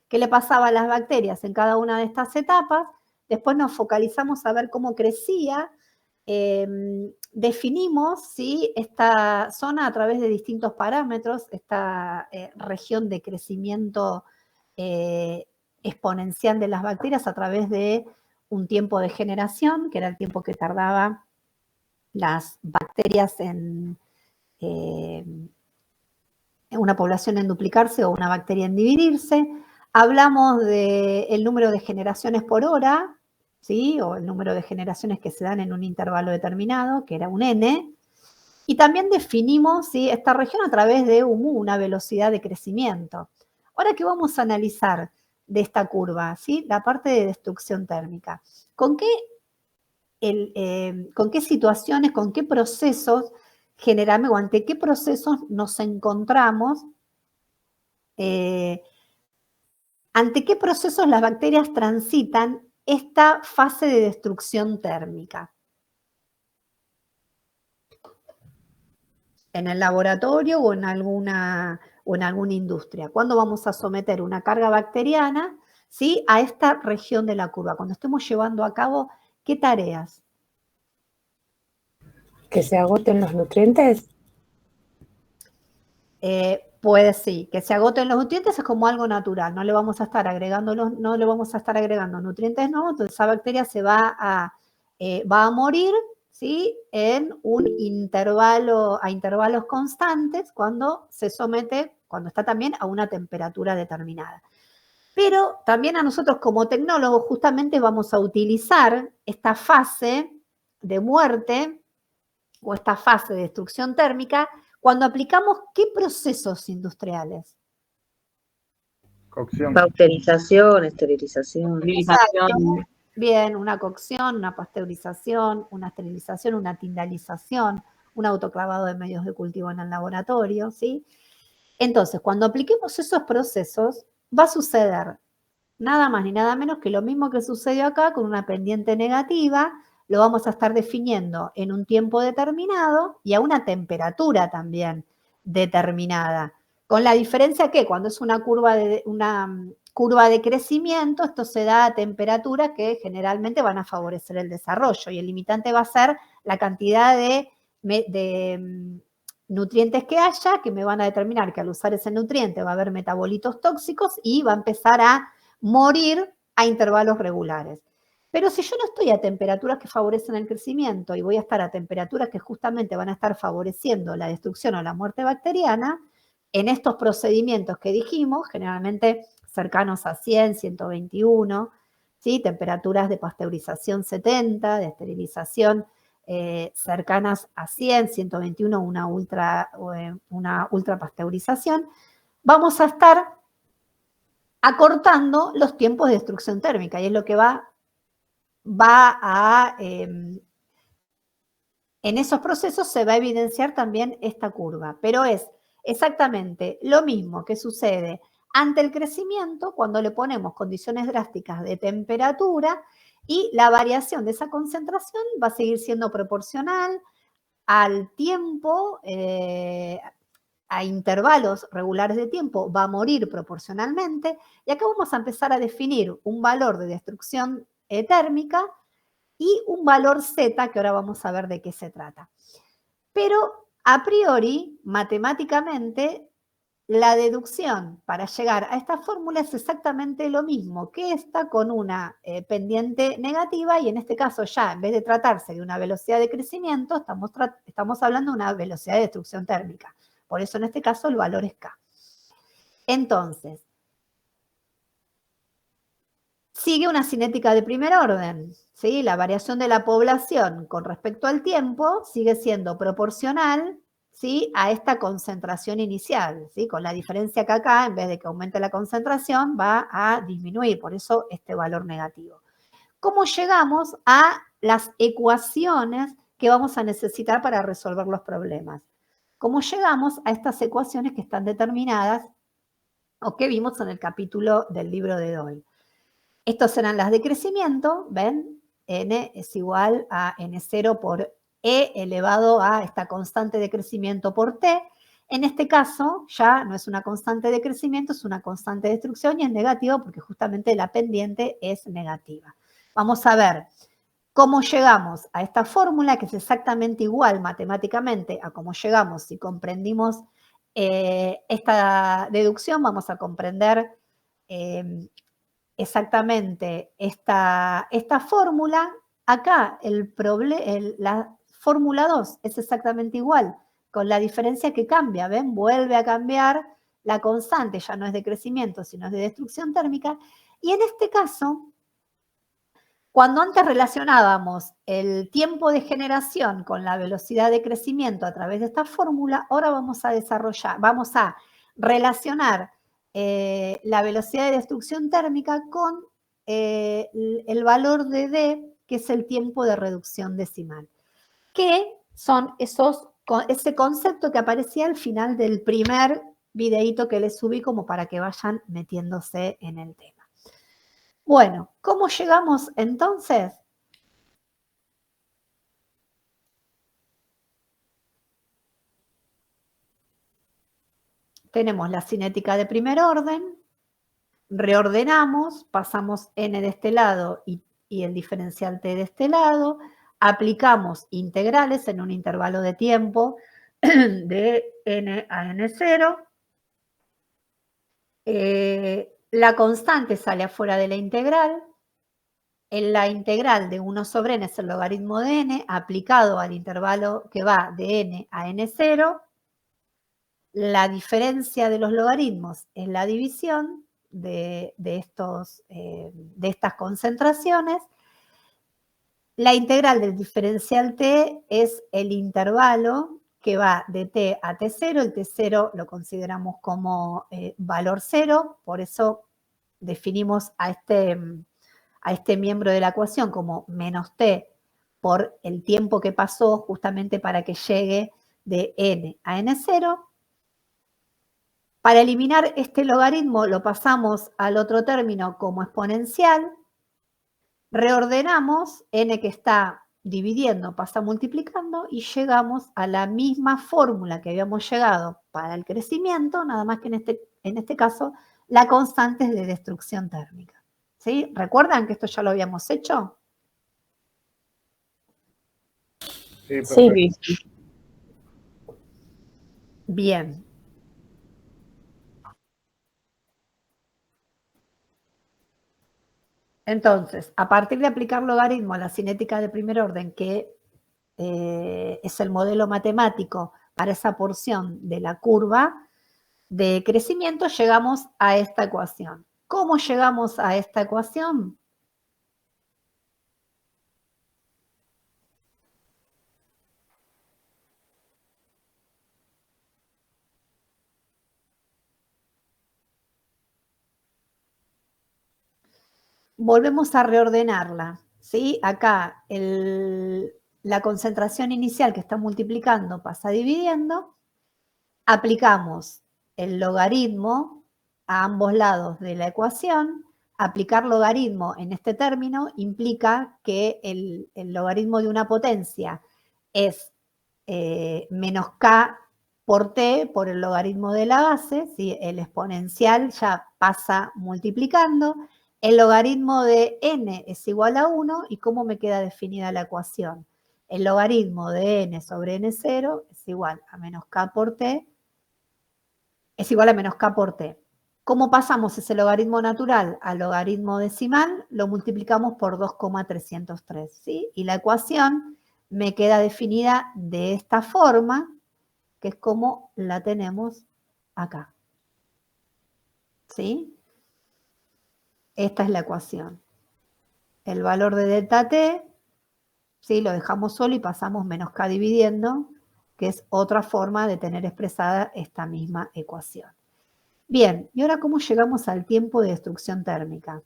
qué le pasaba a las bacterias en cada una de estas etapas. Después nos focalizamos a ver cómo crecía. Definimos, ¿sí?, esta zona a través de distintos parámetros, esta región de crecimiento exponencial de las bacterias a través de un tiempo de generación, que era el tiempo que tardaba las bacterias en una población en duplicarse o una bacteria en dividirse. Hablamos del número de generaciones por hora, ¿sí?, o el número de generaciones que se dan en un intervalo determinado, que era un n. Y también definimos, ¿sí?, esta región a través de una velocidad de crecimiento. Ahora, ¿qué vamos a analizar de esta curva? ¿Sí? La parte de destrucción térmica. ¿Con qué situaciones, con qué procesos generalmente, o ante qué procesos nos encontramos, ante qué procesos las bacterias transitan esta fase de destrucción térmica? ¿En el laboratorio o en alguna industria? ¿Cuándo vamos a someter una carga bacteriana, ¿sí?, a esta región de la curva? Cuando estemos llevando a cabo, ¿qué tareas? ¿Que se agoten los nutrientes? Puede sí, que se agoten los nutrientes es como algo natural, no le vamos a estar agregando nutrientes nuevos, entonces esa bacteria se va a morir, ¿sí?, en un a intervalos constantes cuando se somete, cuando está también a una temperatura determinada. Pero también a nosotros como tecnólogos justamente vamos a utilizar esta fase de muerte o esta fase de destrucción térmica cuando aplicamos ¿qué procesos industriales? Cocción. Pasteurización, esterilización. Exacto. Bien, una cocción, una pasteurización, una esterilización, una tindalización, un autoclavado de medios de cultivo en el laboratorio, ¿sí? Entonces, cuando apliquemos esos procesos, va a suceder nada más ni nada menos que lo mismo que sucedió acá con una pendiente negativa, lo vamos a estar definiendo en un tiempo determinado y a una temperatura también determinada. Con la diferencia que cuando es una curva de crecimiento, esto se da a temperaturas que generalmente van a favorecer el desarrollo y el limitante va a ser la cantidad de nutrientes que haya, que me van a determinar que al usar ese nutriente va a haber metabolitos tóxicos y va a empezar a morir a intervalos regulares. Pero si yo no estoy a temperaturas que favorecen el crecimiento y voy a estar a temperaturas que justamente van a estar favoreciendo la destrucción o la muerte bacteriana, en estos procedimientos que dijimos, generalmente cercanos a 100, 121, ¿sí?, temperaturas de pasteurización 70, de esterilización cercanas a 100, 121, una ultra pasteurización, vamos a estar acortando los tiempos de destrucción térmica y es lo que en esos procesos se va a evidenciar también esta curva, pero es exactamente lo mismo que sucede ante el crecimiento cuando le ponemos condiciones drásticas de temperatura y la variación de esa concentración va a seguir siendo proporcional al tiempo, a intervalos regulares de tiempo, va a morir proporcionalmente, y acá vamos a empezar a definir un valor de destrucción térmica y un valor Z, que ahora vamos a ver de qué se trata. Pero a priori, matemáticamente, la deducción para llegar a esta fórmula es exactamente lo mismo que esta con una pendiente negativa y en este caso ya en vez de tratarse de una velocidad de crecimiento, estamos hablando de una velocidad de destrucción térmica. Por eso en este caso el valor es K. Entonces, sigue una cinética de primer orden, ¿sí? La variación de la población con respecto al tiempo sigue siendo proporcional, ¿sí?, a esta concentración inicial, ¿sí?, con la diferencia que acá, en vez de que aumente la concentración, va a disminuir, por eso este valor negativo. ¿Cómo llegamos a las ecuaciones que vamos a necesitar para resolver los problemas? ¿Cómo llegamos a estas ecuaciones que están determinadas o que vimos en el capítulo del libro de Doyle? Estas serán las de crecimiento, ¿ven? N es igual a N0 por E elevado a esta constante de crecimiento por T. En este caso, ya no es una constante de crecimiento, es una constante de destrucción y es negativo porque justamente la pendiente es negativa. Vamos a ver cómo llegamos a esta fórmula, que es exactamente igual matemáticamente a cómo llegamos si comprendimos esta deducción. Vamos a comprender exactamente esta fórmula. Acá la fórmula 2 es exactamente igual, con la diferencia que cambia, ¿ven? Vuelve a cambiar la constante, ya no es de crecimiento, sino es de destrucción térmica. Y en este caso, cuando antes relacionábamos el tiempo de generación con la velocidad de crecimiento a través de esta fórmula, ahora vamos a relacionar la velocidad de destrucción térmica con el valor de D, que es el tiempo de reducción decimal, que son ese concepto que aparecía al final del primer videíto que les subí, como para que vayan metiéndose en el tema. Bueno, ¿cómo llegamos entonces? Tenemos la cinética de primer orden, reordenamos, pasamos n de este lado y el diferencial t de este lado, aplicamos integrales en un intervalo de tiempo de n a n0. La constante sale afuera de la integral. En la integral de 1 sobre n es el logaritmo de n aplicado al intervalo que va de n a n0. La diferencia de los logaritmos es la división de estas concentraciones. La integral del diferencial t es el intervalo que va de t a t0. El t0 lo consideramos como valor 0, por eso definimos a este miembro de la ecuación como menos t por el tiempo que pasó justamente para que llegue de n a n0. Para eliminar este logaritmo lo pasamos al otro término como exponencial, reordenamos, n que está dividiendo pasa multiplicando y llegamos a la misma fórmula que habíamos llegado para el crecimiento, nada más que en este caso la constante es de destrucción térmica. ¿Sí? ¿Recuerdan que esto ya lo habíamos hecho? Sí. Bien. Entonces, a partir de aplicar logaritmo a la cinética de primer orden, que es el modelo matemático para esa porción de la curva de crecimiento, llegamos a esta ecuación. ¿Cómo llegamos a esta ecuación? Volvemos a reordenarla, ¿sí? Acá la concentración inicial que está multiplicando pasa dividiendo, aplicamos el logaritmo a ambos lados de la ecuación. Aplicar logaritmo en este término implica que el logaritmo de una potencia es menos k por t por el logaritmo de la base, ¿sí? El exponencial ya pasa multiplicando. El logaritmo de n es igual a 1, ¿y cómo me queda definida la ecuación? El logaritmo de n sobre n0 es igual a menos k por t, es igual a menos k por t. ¿Cómo pasamos ese logaritmo natural al logaritmo decimal? Lo multiplicamos por 2,303, ¿sí? Y la ecuación me queda definida de esta forma, que es como la tenemos acá. ¿Sí? Esta es la ecuación. El valor de delta t, ¿sí? Lo dejamos solo y pasamos menos k dividiendo, que es otra forma de tener expresada esta misma ecuación. Bien, ¿y ahora cómo llegamos al tiempo de destrucción térmica?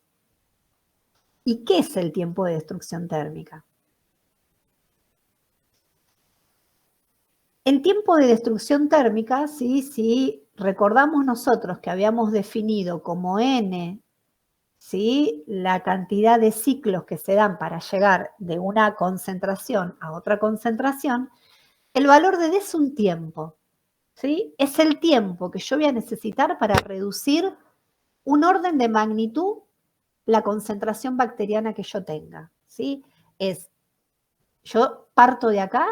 ¿Y qué es el tiempo de destrucción térmica? El tiempo de destrucción térmica, si recordamos nosotros que habíamos definido como n, ¿sí? La cantidad de ciclos que se dan para llegar de una concentración a otra concentración, el valor de D es un tiempo. ¿sí? Es el tiempo que yo voy a necesitar para reducir un orden de magnitud la concentración bacteriana que yo tenga, ¿sí? Yo parto de acá,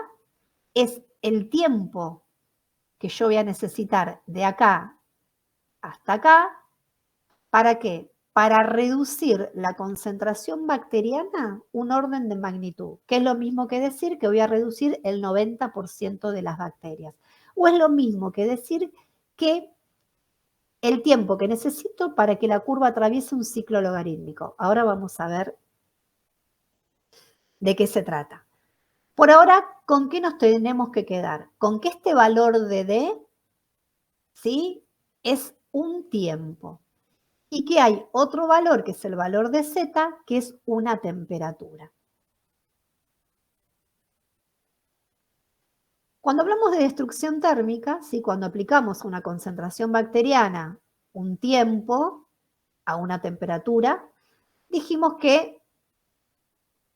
es el tiempo que yo voy a necesitar de acá hasta acá. ¿Para qué? Para reducir la concentración bacteriana un orden de magnitud, que es lo mismo que decir que voy a reducir el 90% de las bacterias. O es lo mismo que decir que el tiempo que necesito para que la curva atraviese un ciclo logarítmico. Ahora vamos a ver de qué se trata. Por ahora, ¿con qué nos tenemos que quedar? Con que este valor de D, ¿sí?, es un tiempo. Y que hay otro valor, que es el valor de Z, que es una temperatura. Cuando hablamos de destrucción térmica, ¿sí?, cuando aplicamos una concentración bacteriana un tiempo a una temperatura, dijimos que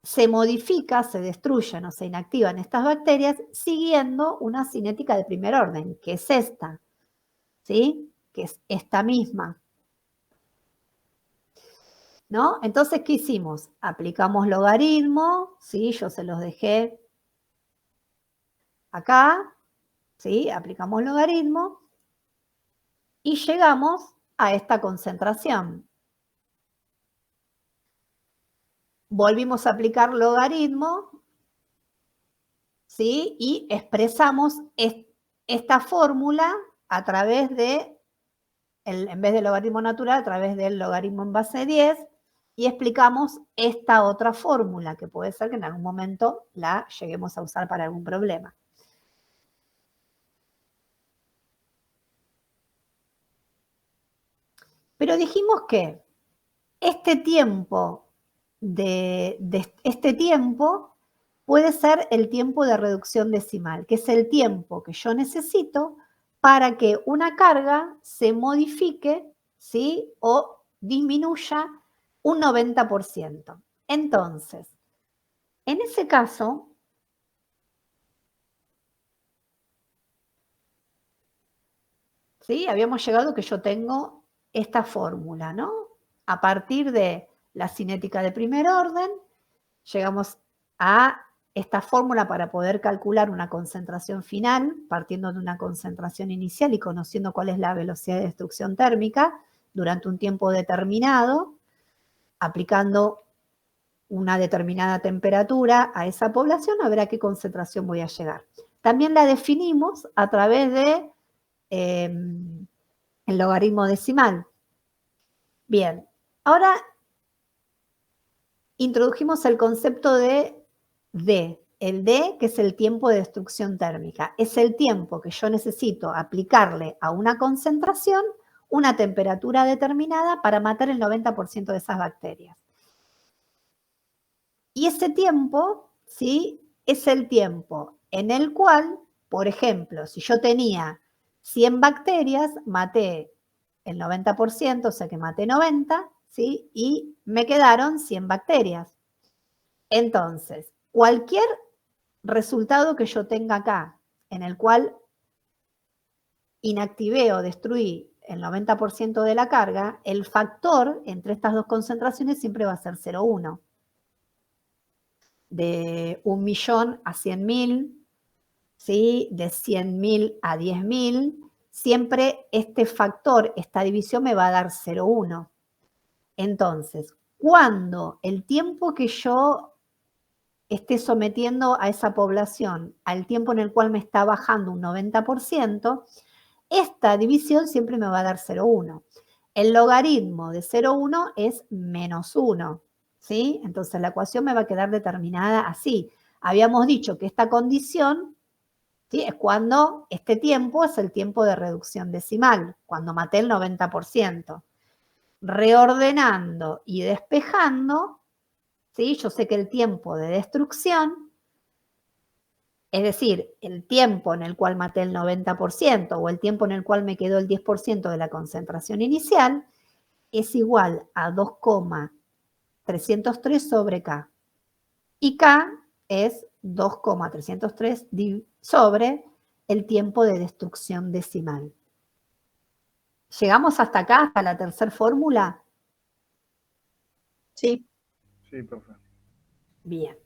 se modifica, se destruyen o se inactivan estas bacterias siguiendo una cinética de primer orden, que es esta, ¿sí?, que es esta misma, ¿no? Entonces, ¿qué hicimos? Aplicamos logaritmo, ¿sí? Yo se los dejé acá, ¿sí? Aplicamos logaritmo y llegamos a esta concentración. Volvimos a aplicar logaritmo, ¿sí? Y expresamos esta fórmula a través de, en vez del logaritmo natural, a través del logaritmo en base 10, y explicamos esta otra fórmula, que puede ser que en algún momento la lleguemos a usar para algún problema. Pero dijimos que este tiempo puede ser el tiempo de reducción decimal, que es el tiempo que yo necesito para que una carga se modifique, ¿sí?, o disminuya un 90%. Entonces, en ese caso, ¿sí?, habíamos llegado que yo tengo esta fórmula, ¿no? A partir de la cinética de primer orden, llegamos a esta fórmula para poder calcular una concentración final, partiendo de una concentración inicial y conociendo cuál es la velocidad de destrucción térmica durante un tiempo determinado, aplicando una determinada temperatura a esa población, a ver a qué concentración voy a llegar. También la definimos a través de el logaritmo decimal. Bien, ahora introdujimos el concepto de D, el D, que es el tiempo de destrucción térmica. Es el tiempo que yo necesito aplicarle a una concentración una temperatura determinada para matar el 90% de esas bacterias. Y ese tiempo, ¿sí?, es el tiempo en el cual, por ejemplo, si yo tenía 100 bacterias, maté el 90%, o sea que maté 90, ¿sí?, y me quedaron 100 bacterias. Entonces, cualquier resultado que yo tenga acá, en el cual inactivé o destruí el 90% de la carga, el factor entre estas dos concentraciones siempre va a ser 0,1. De 1.000.000 a 100.000, ¿sí?, de 100.000 a 10.000, siempre este factor, esta división me va a dar 0,1. Entonces, cuando el tiempo que yo esté sometiendo a esa población al tiempo en el cual me está bajando un 90%, esta división siempre me va a dar 0,1. El logaritmo de 0,1 es -1, ¿sí? Entonces la ecuación me va a quedar determinada así. Habíamos dicho que esta condición, ¿sí?, es cuando este tiempo es el tiempo de reducción decimal, cuando maté el 90%. Reordenando y despejando, ¿sí?, yo sé que el tiempo de destrucción, es decir, el tiempo en el cual maté el 90% o el tiempo en el cual me quedó el 10% de la concentración inicial, es igual a 2,303 sobre K. Y K es 2,303 sobre el tiempo de destrucción decimal. ¿Llegamos hasta acá, hasta la tercera fórmula? Sí. Sí, profe. Bien.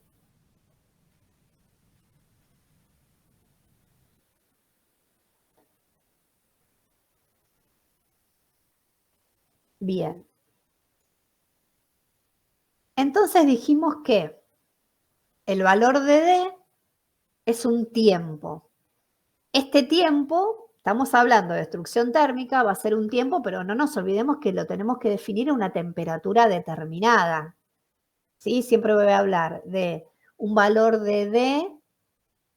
Bien. Entonces dijimos que el valor de D es un tiempo. Este tiempo, estamos hablando de destrucción térmica, va a ser un tiempo, pero no nos olvidemos que lo tenemos que definir a una temperatura determinada. ¿Sí? Siempre voy a hablar de un valor de D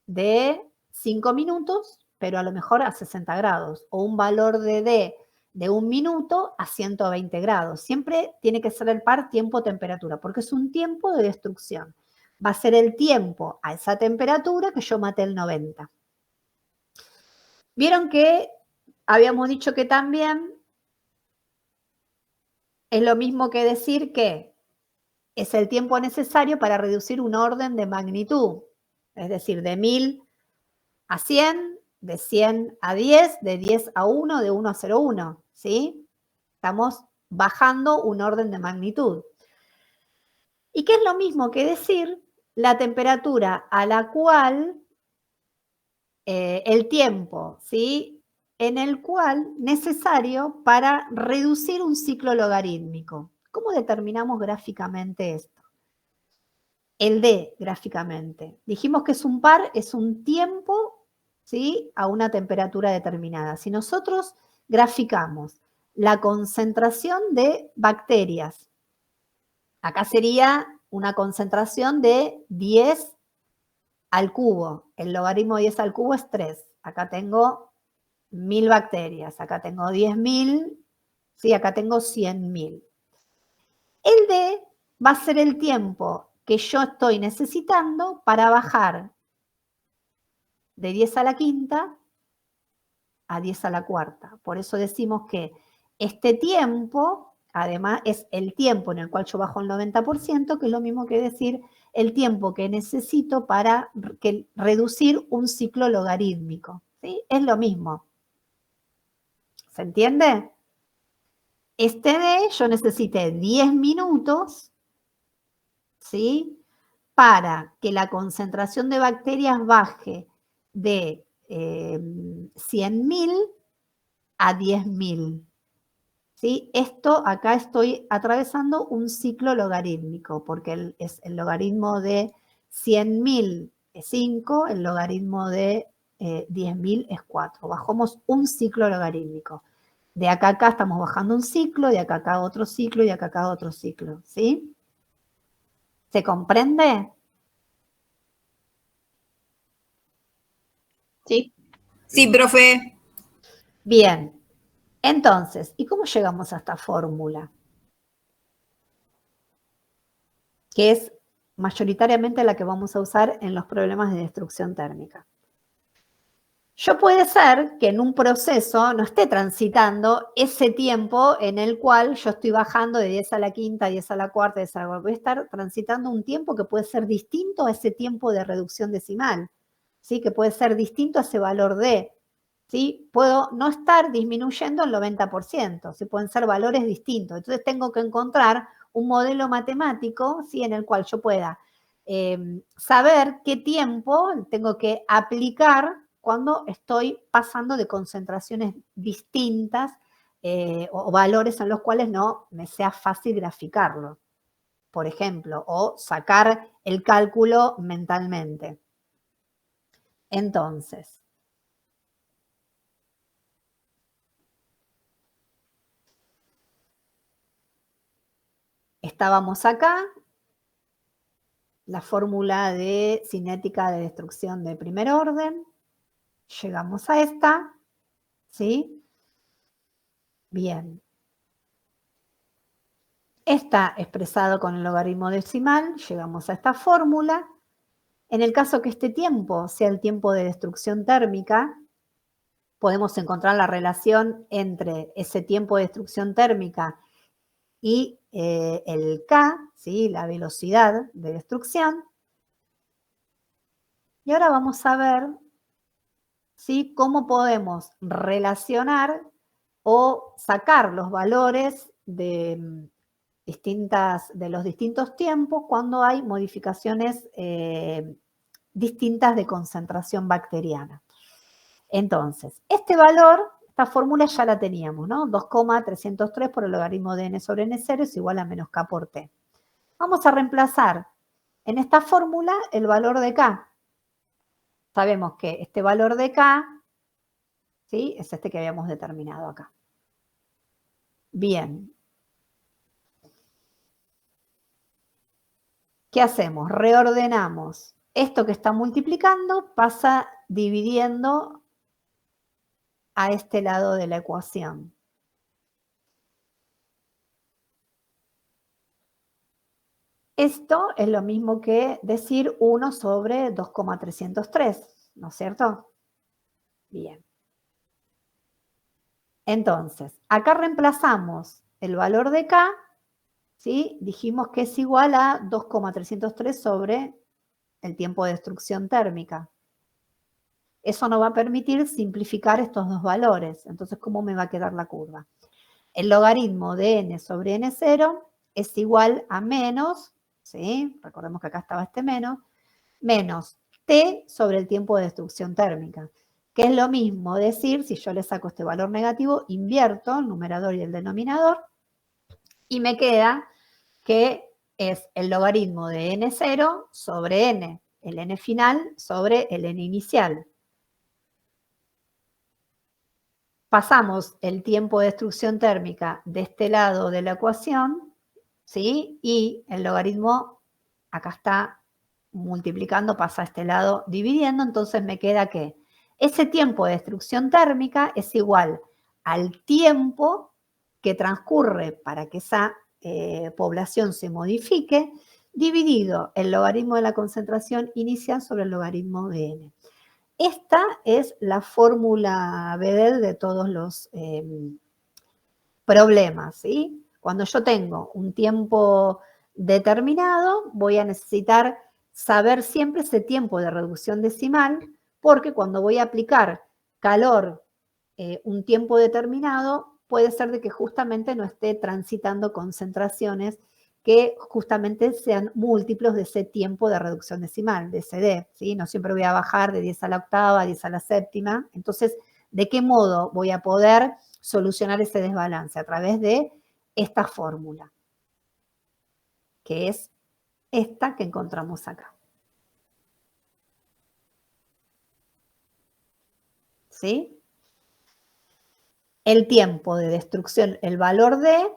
de 5 minutos, pero a lo mejor a 60 grados, o un valor de D de 1 minuto a 120 grados. Siempre tiene que ser el par tiempo-temperatura, porque es un tiempo de destrucción. Va a ser el tiempo a esa temperatura que yo maté el 90. Vieron que habíamos dicho que también es lo mismo que decir que es el tiempo necesario para reducir un orden de magnitud, es decir, de 1000 a 100, de 100 a 10, de 10 a 1, de 1 a 0,1, ¿sí? Estamos bajando un orden de magnitud. ¿Y qué es lo mismo que decir la temperatura a la cual el tiempo, ¿sí? En el cual necesario para reducir un ciclo logarítmico? ¿Cómo determinamos gráficamente esto? El D gráficamente. Dijimos que es un par, es un tiempo, ¿sí? A una temperatura determinada. Si nosotros graficamos la concentración de bacterias, acá sería una concentración de 10 al cubo. El logaritmo de 10 al cubo es 3. Acá tengo 1000 bacterias, acá tengo 10.000, sí, acá tengo 100.000. El D va a ser el tiempo que yo estoy necesitando para bajar de 10 a la quinta a 10 a la cuarta. Por eso decimos que este tiempo, además, es el tiempo en el cual yo bajo el 90%, que es lo mismo que decir el tiempo que necesito para reducir un ciclo logarítmico. ¿Sí? Es lo mismo. ¿Se entiende? Este D yo necesité 10 minutos, ¿sí? Para que la concentración de bacterias baje de 100.000 a 10.000. ¿Sí? Esto acá estoy atravesando un ciclo logarítmico, porque el logaritmo de 100.000 es 5, el logaritmo de 10.000 es 4. Bajamos un ciclo logarítmico. De acá a acá estamos bajando un ciclo, de acá a acá otro ciclo y de acá a acá otro ciclo. ¿Sí? ¿Se comprende? Sí. Sí, profe. Bien. Entonces, ¿y cómo llegamos a esta fórmula? Que es mayoritariamente la que vamos a usar en los problemas de destrucción térmica. Yo puede ser que en un proceso no esté transitando ese tiempo en el cual yo estoy bajando de 10 a la quinta, 10 a la cuarta, 10 a la cuarta. Voy a estar transitando un tiempo que puede ser distinto a ese tiempo de reducción decimal, ¿sí? Que puede ser distinto a ese valor D. ¿Sí? Puedo no estar disminuyendo el 90%, ¿sí? Pueden ser valores distintos. Entonces tengo que encontrar un modelo matemático, ¿sí? En el cual yo pueda saber qué tiempo tengo que aplicar cuando estoy pasando de concentraciones distintas o valores en los cuales no me sea fácil graficarlo, por ejemplo, o sacar el cálculo mentalmente. Entonces, estábamos acá, la fórmula de cinética de destrucción de primer orden, llegamos a esta, ¿sí? Bien. Está expresado con el logaritmo decimal, llegamos a esta fórmula. En el caso que este tiempo sea el tiempo de destrucción térmica, podemos encontrar la relación entre ese tiempo de destrucción térmica y el K, ¿sí? La velocidad de destrucción. Y ahora vamos a ver ¿sí? Cómo podemos relacionar o sacar los valores de los distintos tiempos cuando hay modificaciones distintas de concentración bacteriana. Entonces, este valor, esta fórmula ya la teníamos, ¿no? 2,303 por el logaritmo de n sobre n0 es igual a menos k por t. Vamos a reemplazar en esta fórmula el valor de k. Sabemos que este valor de k, ¿sí? Es este que habíamos determinado acá. Bien. ¿Qué hacemos? Reordenamos. Esto que está multiplicando pasa dividiendo a este lado de la ecuación. Esto es lo mismo que decir 1 sobre 2,303, ¿no es cierto? Bien. Entonces, acá reemplazamos el valor de k, ¿sí? Dijimos que es igual a 2,303 sobre el tiempo de destrucción térmica. Eso nos va a permitir simplificar estos dos valores. Entonces, ¿cómo me va a quedar la curva? El logaritmo de n sobre n0 es igual a menos, ¿sí? Recordemos que acá estaba este menos t sobre el tiempo de destrucción térmica, que es lo mismo decir, si yo le saco este valor negativo, invierto el numerador y el denominador, y me queda que es el logaritmo de n0 sobre n, el n final sobre el n inicial. Pasamos el tiempo de destrucción térmica de este lado de la ecuación, ¿sí? Y el logaritmo acá está multiplicando, pasa a este lado dividiendo, entonces me queda que ese tiempo de destrucción térmica es igual al tiempo que transcurre para que esa población se modifique, dividido el logaritmo de la concentración inicial sobre el logaritmo de n. Esta es la fórmula Bedel de todos los problemas, ¿sí? Cuando yo tengo un tiempo determinado, voy a necesitar saber siempre ese tiempo de reducción decimal, porque cuando voy a aplicar calor un tiempo determinado, puede ser de que justamente no esté transitando concentraciones que justamente sean múltiplos de ese tiempo de reducción decimal, de ese D, ¿sí? No siempre voy a bajar de 10 a la octava, 10 a la séptima. Entonces, ¿de qué modo voy a poder solucionar ese desbalance? A través de esta fórmula, que es esta que encontramos acá. ¿Sí? El tiempo de destrucción, el valor D,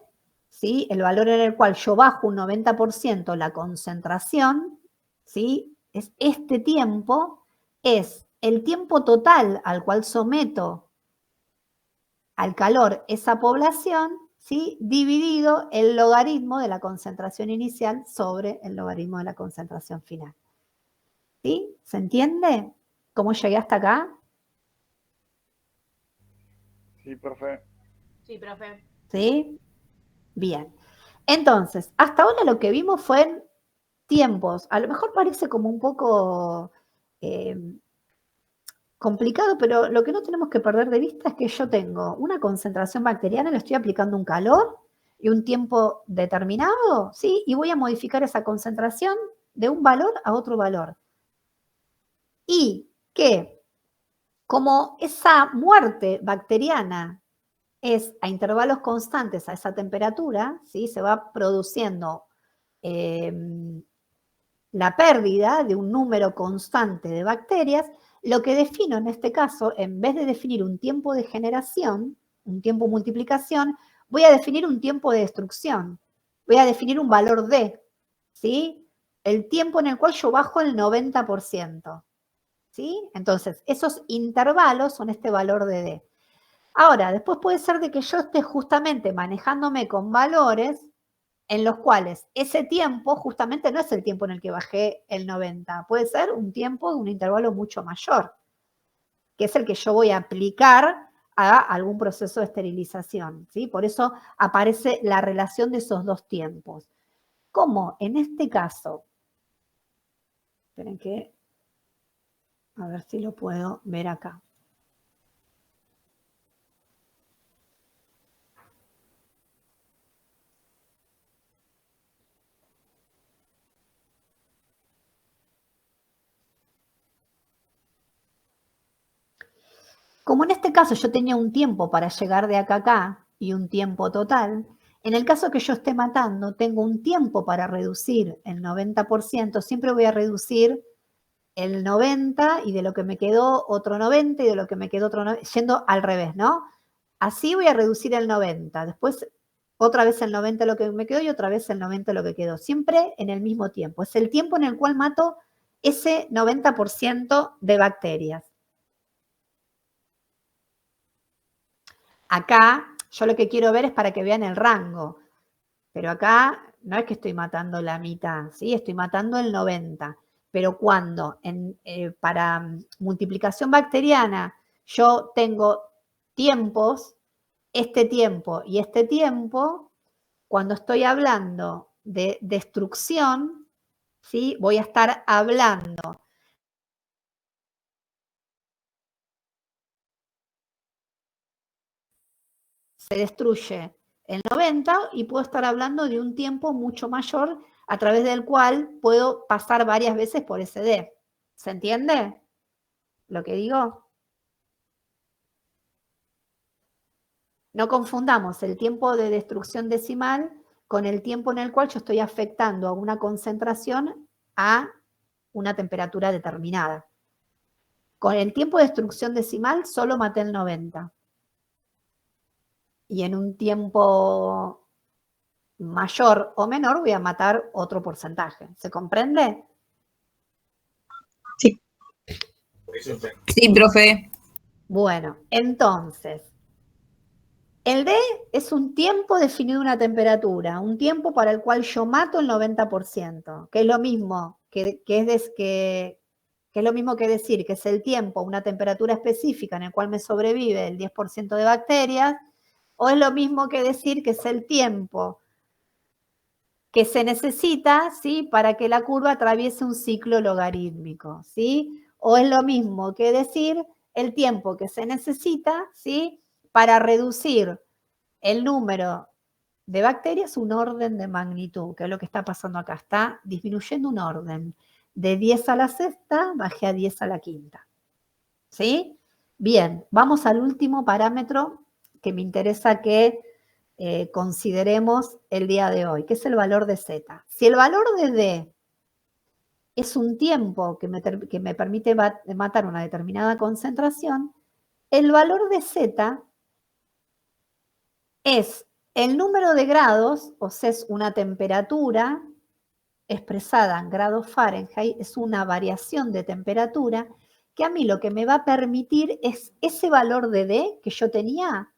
¿sí? El valor en el cual yo bajo un 90% la concentración, ¿sí? Es este tiempo, es el tiempo total al cual someto al calor esa población, ¿sí? Dividido el logaritmo de la concentración inicial sobre el logaritmo de la concentración final. ¿Sí? ¿Se entiende cómo llegué hasta acá? Sí, profe. Sí, profe. ¿Sí? Bien. Entonces, hasta ahora lo que vimos fue tiempos. A lo mejor parece como un poco complicado, pero lo que no tenemos que perder de vista es que yo tengo una concentración bacteriana, le estoy aplicando un calor y un tiempo determinado, ¿sí? Y voy a modificar esa concentración de un valor a otro valor. Y que como esa muerte bacteriana es a intervalos constantes a esa temperatura, ¿sí? Se va produciendo la pérdida de un número constante de bacterias. Lo que defino en este caso, en vez de definir un tiempo de generación, un tiempo de multiplicación, voy a definir un tiempo de destrucción. Voy a definir un valor D, ¿sí? El tiempo en el cual yo bajo el 90%. ¿Sí? Entonces, esos intervalos son este valor de D. Ahora, después puede ser de que yo esté justamente manejándome con valores en los cuales ese tiempo justamente no es el tiempo en el que bajé el 90, puede ser un tiempo de un intervalo mucho mayor, que es el que yo voy a aplicar a algún proceso de esterilización, ¿sí? Por eso aparece la relación de esos dos tiempos. Como en este caso, esperen que, a ver si lo puedo ver acá. Como en este caso yo tenía un tiempo para llegar de acá a acá y un tiempo total, en el caso que yo esté matando, tengo un tiempo para reducir el 90%, siempre voy a reducir el 90 y de lo que me quedó otro 90 y de lo que me quedó otro 90, yendo al revés, ¿no? Así voy a reducir el 90, después otra vez el 90 lo que me quedó y otra vez el 90 lo que quedó, siempre en el mismo tiempo. Es el tiempo en el cual mato ese 90% de bacterias. Acá yo lo que quiero ver es para que vean el rango, pero acá no es que estoy matando la mitad, ¿sí? Estoy matando el 90, pero cuando para multiplicación bacteriana yo tengo tiempos, este tiempo y este tiempo, cuando estoy hablando de destrucción, ¿sí? Voy a estar hablando se destruye el 90 y puedo estar hablando de un tiempo mucho mayor a través del cual puedo pasar varias veces por ese D. ¿Se entiende lo que digo? No confundamos el tiempo de destrucción decimal con el tiempo en el cual yo estoy afectando a una concentración a una temperatura determinada. Con el tiempo de destrucción decimal solo maté el 90. Y en un tiempo mayor o menor voy a matar otro porcentaje. ¿Se comprende? Sí. Sí, profe. Bueno, entonces, el D es un tiempo definido una temperatura, un tiempo para el cual yo mato el 90%, que es lo mismo que es lo mismo que decir que es el tiempo, una temperatura específica en el cual me sobrevive el 10% de bacterias, o es lo mismo que decir que es el tiempo que se necesita, ¿sí?, para que la curva atraviese un ciclo logarítmico, ¿sí? O es lo mismo que decir el tiempo que se necesita, ¿sí?, para reducir el número de bacterias un orden de magnitud, que es lo que está pasando acá. Está disminuyendo un orden. De 10 a la sexta, bajé a 10 a la quinta. ¿Sí? Bien, vamos al último parámetro que me interesa que consideremos el día de hoy, que es el valor de Z. Si el valor de D es un tiempo que me permite matar una determinada concentración, el valor de Z es el número de grados, o sea, es una temperatura expresada en grados Fahrenheit, es una variación de temperatura que a mí lo que me va a permitir es ese valor de D que yo tenía,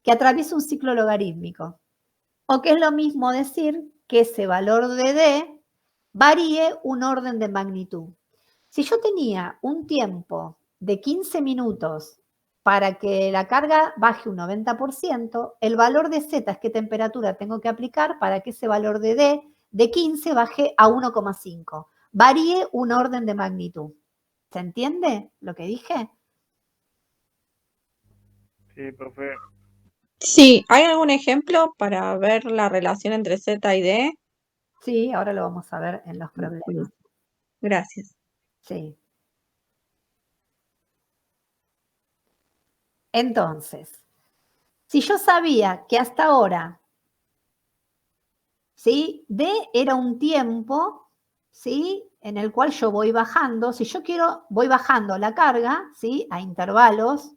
que atraviesa un ciclo logarítmico. O que es lo mismo decir que ese valor de D varíe un orden de magnitud. Si yo tenía un tiempo de 15 minutos para que la carga baje un 90%, el valor de Z es qué temperatura tengo que aplicar para que ese valor de D de 15 baje a 1,5. Varíe un orden de magnitud. ¿Se entiende lo que dije? Sí, profe. Sí, ¿hay algún ejemplo para ver la relación entre Z y D? Sí, ahora lo vamos a ver en los problemas. Gracias. Sí. Entonces, si yo sabía que hasta ahora, ¿sí?, D era un tiempo, ¿sí?, en el cual yo voy bajando, si yo quiero, voy bajando la carga, ¿sí?, a intervalos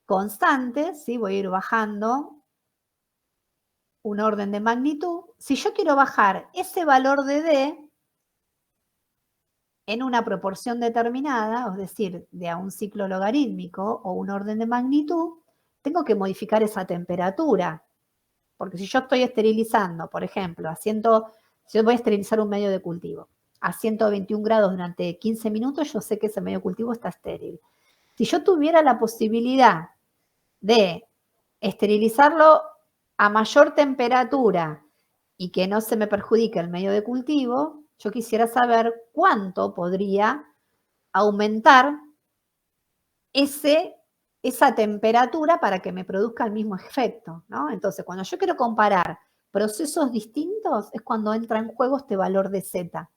constantes, ¿sí?, voy a ir bajando un orden de magnitud. Si yo quiero bajar ese valor de D en una proporción determinada, es decir, de a un ciclo logarítmico o un orden de magnitud, tengo que modificar esa temperatura. Porque si yo estoy esterilizando, por ejemplo, si yo voy a esterilizar un medio de cultivo a 121 grados durante 15 minutos, yo sé que ese medio de cultivo está estéril. Si yo tuviera la posibilidad de esterilizarlo a mayor temperatura y que no se me perjudique el medio de cultivo, yo quisiera saber cuánto podría aumentar esa temperatura para que me produzca el mismo efecto, ¿no? Entonces, cuando yo quiero comparar procesos distintos, es cuando entra en juego este valor de Z,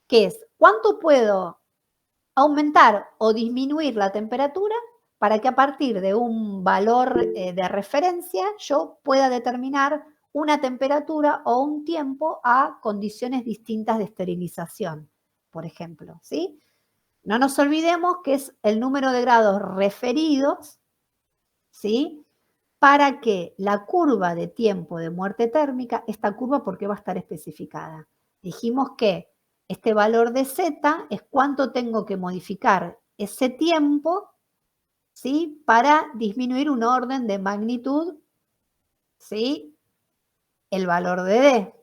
que es cuánto puedo aumentar o disminuir la temperatura para que a partir de un valor de referencia yo pueda determinar una temperatura o un tiempo a condiciones distintas de esterilización, por ejemplo, ¿sí? No nos olvidemos que es el número de grados referidos, ¿sí? Para que la curva de tiempo de muerte térmica, esta curva, ¿por qué va a estar especificada? Dijimos que este valor de Z es cuánto tengo que modificar ese tiempo, ¿sí? Para disminuir un orden de magnitud, ¿sí? El valor de D.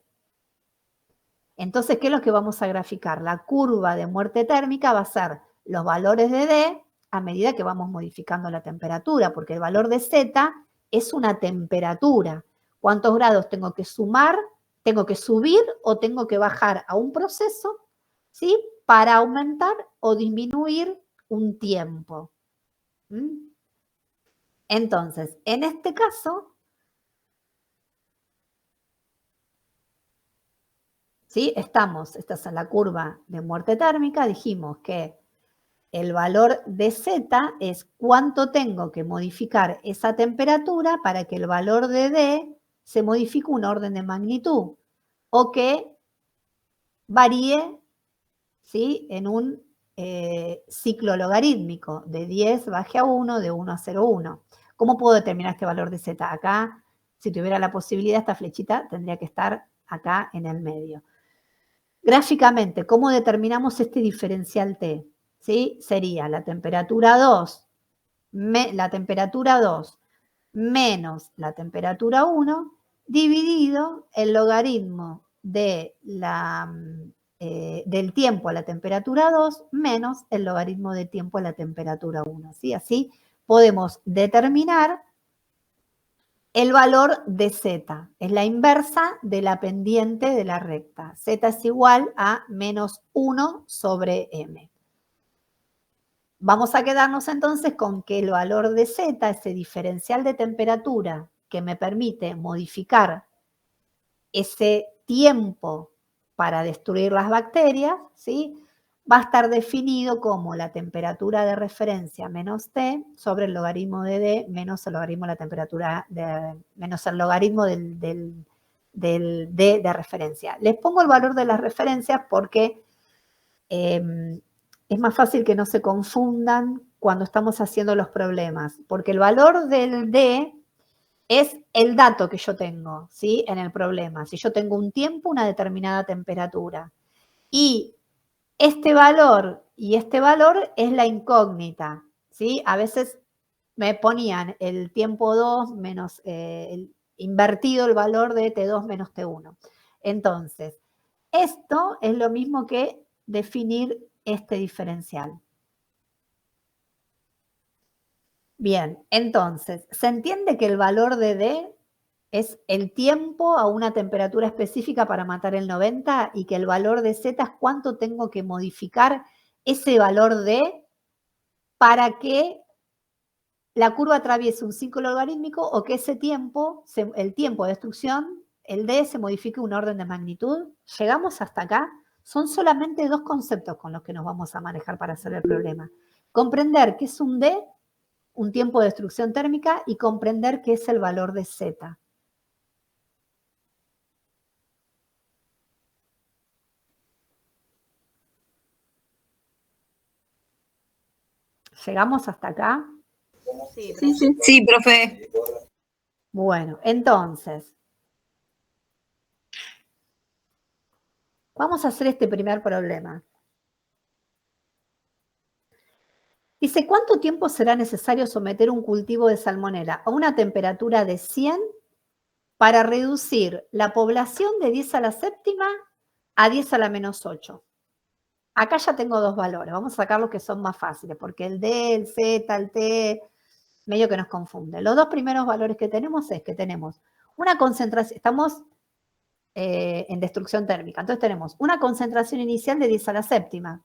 Entonces, ¿qué es lo que vamos a graficar? La curva de muerte térmica va a ser los valores de D a medida que vamos modificando la temperatura, porque el valor de Z es una temperatura. ¿Cuántos grados tengo que sumar? ¿Tengo que subir o tengo que bajar a un proceso, ¿sí? Para aumentar o disminuir un tiempo. ¿Mm? Entonces, en este caso, ¿sí? Esta es la curva de muerte térmica, dijimos que el valor de Z es cuánto tengo que modificar esa temperatura para que el valor de D se modifique un orden de magnitud o que varíe, ¿sí? En un ciclo logarítmico, de 10 baje a 1, de 1 a 0,1. ¿Cómo puedo determinar este valor de Z? Acá, si tuviera la posibilidad, esta flechita tendría que estar acá en el medio. Gráficamente, ¿cómo determinamos este diferencial T? ¿Sí? Sería la temperatura 2 menos la temperatura 1 dividido el logaritmo de del tiempo a la temperatura 2 menos el logaritmo de tiempo a la temperatura 1. ¿Sí? Así podemos determinar el valor de Z. Es la inversa de la pendiente de la recta. Z es igual a menos 1 sobre M. Vamos a quedarnos entonces con que el valor de Z, ese diferencial de temperatura que me permite modificar ese tiempo para destruir las bacterias, ¿sí? Va a estar definido como la temperatura de referencia menos T sobre el logaritmo de D menos el logaritmo de la temperatura, menos el logaritmo del D de referencia. Les pongo el valor de las referencias porque es más fácil que no se confundan cuando estamos haciendo los problemas, porque el valor del D es el dato que yo tengo, ¿sí? En el problema. Si yo tengo un tiempo, una determinada temperatura. Y este valor y este valor es la incógnita, ¿sí? A veces me ponían el tiempo 2 menos, invertido el valor de T2 menos T1. Entonces, esto es lo mismo que definir este diferencial. Bien, entonces, ¿se entiende que el valor de D es el tiempo a una temperatura específica para matar el 90 y que el valor de Z es cuánto tengo que modificar ese valor D para que la curva atraviese un ciclo logarítmico o que ese tiempo, el tiempo de destrucción, el D se modifique un orden de magnitud? ¿Llegamos hasta acá? Son solamente dos conceptos con los que nos vamos a manejar para hacer el problema. Comprender qué es un D, un tiempo de destrucción térmica, y comprender qué es el valor de Z. ¿Llegamos hasta acá? Sí, profe. Bueno, entonces, vamos a hacer este primer problema. Dice, ¿cuánto tiempo será necesario someter un cultivo de salmonela a una temperatura de 100 para reducir la población de 10 a la séptima a 10 a la menos 8? Acá ya tengo dos valores. Vamos a sacar los que son más fáciles, porque el D, el Z, el T, medio que nos confunde. Los dos primeros valores que tenemos es que tenemos una concentración, estamos en destrucción térmica. Entonces tenemos una concentración inicial de 10 a la séptima,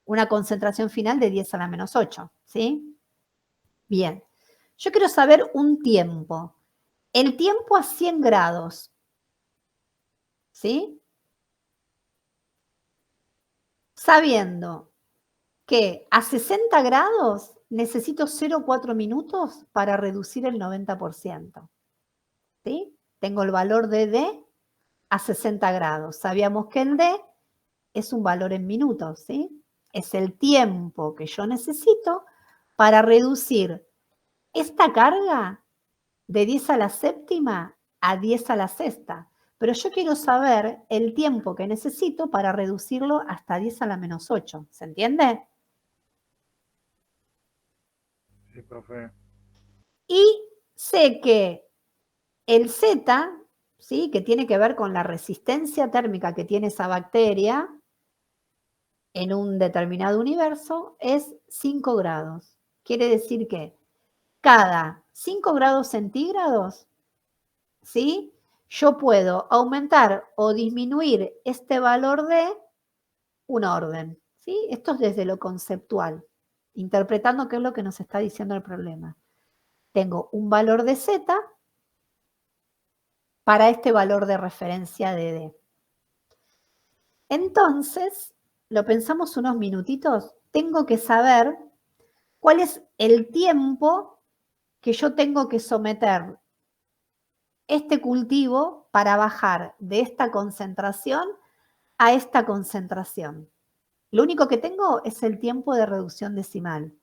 una concentración final de 10 a la menos 8, ¿sí? Bien, yo quiero saber un tiempo. El tiempo a 100 grados, ¿sí? Sabiendo que a 60 grados necesito 0,4 minutos para reducir el 90%. ¿Sí? Tengo el valor de D a 60 grados. Sabíamos que el D es un valor en minutos, ¿sí? Es el tiempo que yo necesito para reducir esta carga de 10 a la séptima a 10 a la sexta. Pero yo quiero saber el tiempo que necesito para reducirlo hasta 10 a la menos 8. ¿Se entiende? Sí, profe. Y sé que el Z, ¿sí?, que tiene que ver con la resistencia térmica que tiene esa bacteria en un determinado universo, es 5 grados. Quiere decir que cada 5 grados centígrados, ¿sí?, yo puedo aumentar o disminuir este valor de un orden, ¿sí? Esto es desde lo conceptual, interpretando qué es lo que nos está diciendo el problema. Tengo un valor de Z para este valor de referencia de D. Entonces, lo pensamos unos minutitos, tengo que saber cuál es el tiempo que yo tengo que someter este cultivo para bajar de esta concentración a esta concentración. Lo único que tengo es el tiempo de reducción decimal.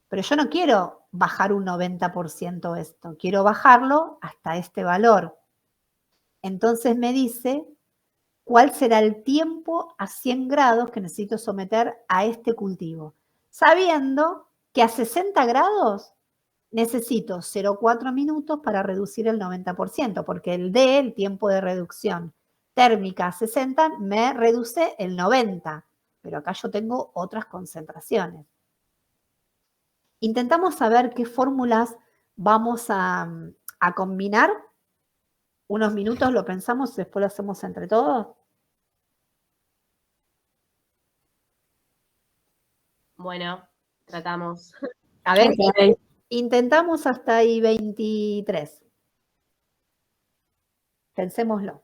Pero yo no quiero bajar un 90% esto, quiero bajarlo hasta este valor. Entonces me dice cuál será el tiempo a 100 grados que necesito someter a este cultivo, sabiendo que a 60 grados necesito 0,4 minutos para reducir el 90%, porque el D, el tiempo de reducción térmica a 60, me reduce el 90%, pero acá yo tengo otras concentraciones. Intentamos saber qué fórmulas vamos a combinar. Unos minutos lo pensamos, después lo hacemos entre todos. Bueno, tratamos. A ver, Ok. intentamos hasta ahí 23. Pensémoslo.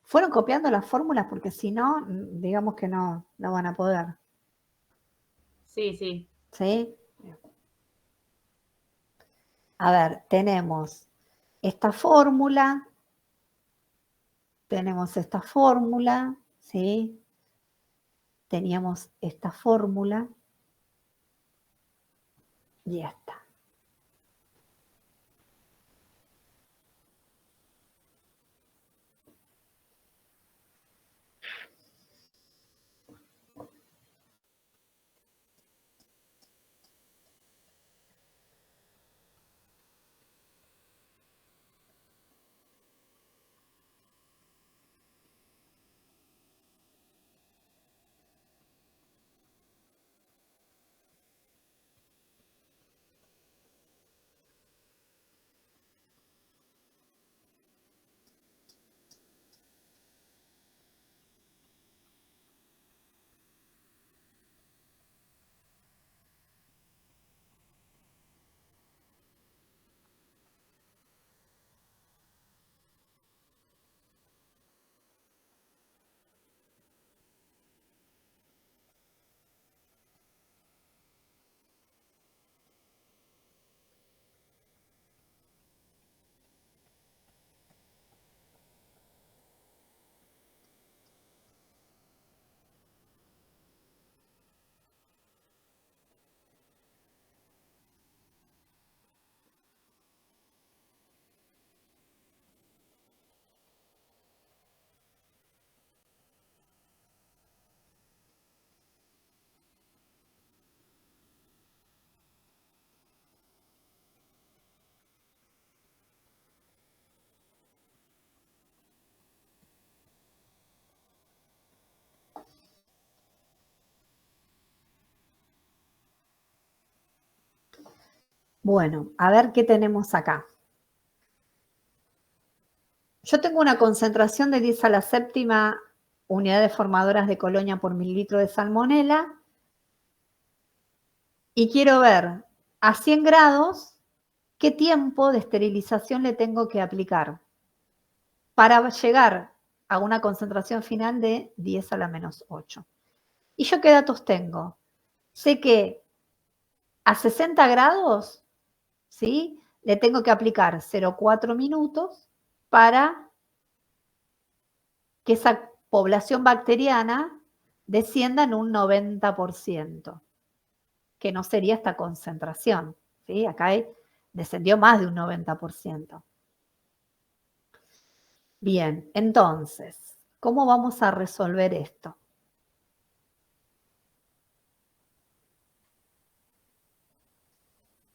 Fueron copiando las fórmulas porque si no, digamos que no van a poder. Sí, sí. ¿Sí? A ver, tenemos esta fórmula, ¿sí? Teníamos esta fórmula y esta. Bueno, a ver qué tenemos acá. Yo tengo una concentración de 10 a la séptima unidades formadoras de colonia por mililitro de salmonela y quiero ver a 100 grados qué tiempo de esterilización le tengo que aplicar para llegar a una concentración final de 10 a la menos 8. ¿Y yo qué datos tengo? Sé que a 60 grados, ¿sí?, le tengo que aplicar 0,4 minutos para que esa población bacteriana descienda en un 90%, que no sería esta concentración, ¿sí? Acá descendió más de un 90%. Bien, entonces, ¿cómo vamos a resolver esto?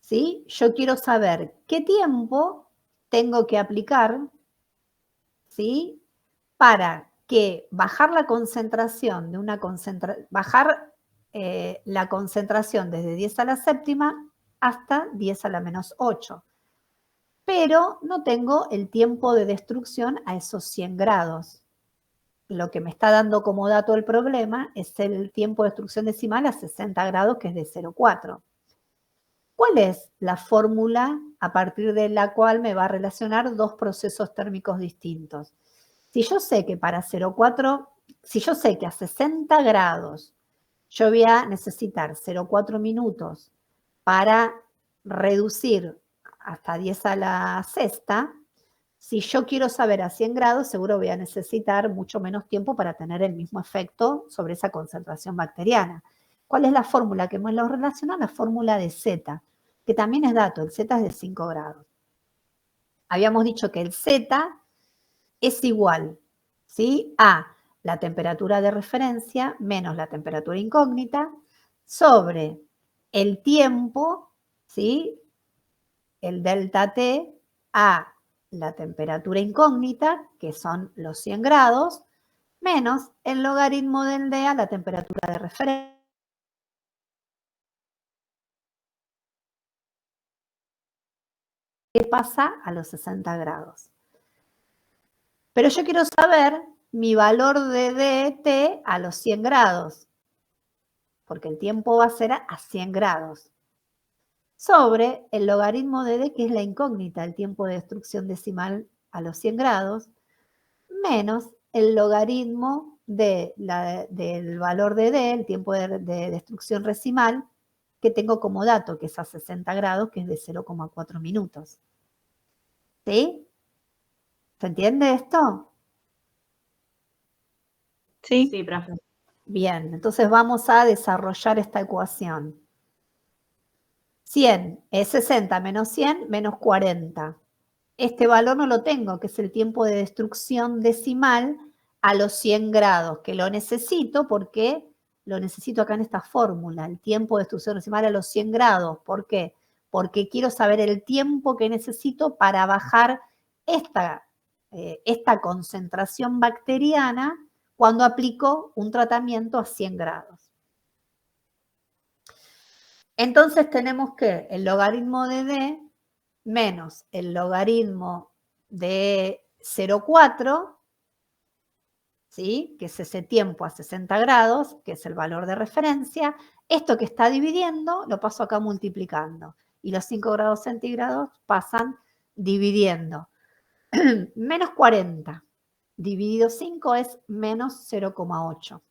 ¿Sí? Yo quiero saber qué tiempo tengo que aplicar, ¿sí?, para que bajar la concentración de bajar la concentración desde 10 a la séptima hasta 10 a la menos 8. Pero no tengo el tiempo de destrucción a esos 100 grados. Lo que me está dando como dato el problema es el tiempo de destrucción decimal a 60 grados, que es de 0,4. ¿Cuál es la fórmula a partir de la cual me va a relacionar dos procesos térmicos distintos? Si yo sé que para 0,4, si yo sé que a 60 grados yo voy a necesitar 0,4 minutos para reducir hasta 10 a la sexta, si yo quiero saber a 100 grados, seguro voy a necesitar mucho menos tiempo para tener el mismo efecto sobre esa concentración bacteriana. ¿Cuál es la fórmula que me lo relaciona? La fórmula de Z, que también es dato, el Z es de 5 grados. Habíamos dicho que el Z es igual, ¿sí?, a la temperatura de referencia menos la temperatura incógnita sobre el tiempo, ¿sí?, el delta T, a la temperatura incógnita, que son los 100 grados, menos el logaritmo del D a la temperatura de referencia, que pasa a los 60 grados. Pero yo quiero saber mi valor de DT a los 100 grados, porque el tiempo va a ser a 100 grados, sobre el logaritmo de D, que es la incógnita, el tiempo de destrucción decimal a los 100 grados, menos el logaritmo del valor de D, el tiempo de destrucción decimal, que tengo como dato, que es a 60 grados, que es de 0,4 minutos. ¿Sí? ¿Se entiende esto? Sí, Sí, profe. Bien, entonces vamos a desarrollar esta ecuación. 100 es 60 menos 100 menos 40. Este valor no lo tengo, que es el tiempo de destrucción decimal a los 100 grados, que lo necesito porque lo necesito acá en esta fórmula, el tiempo de destrucción decimal a los 100 grados. ¿Por qué? Porque quiero saber el tiempo que necesito para bajar esta concentración bacteriana cuando aplico un tratamiento a 100 grados. Entonces tenemos que el logaritmo de D menos el logaritmo de 0,4, ¿sí?, que es ese tiempo a 60 grados, que es el valor de referencia. Esto que está dividiendo lo paso acá multiplicando. Y los 5 grados centígrados pasan dividiendo. Menos 40 dividido 5 es menos 0,8.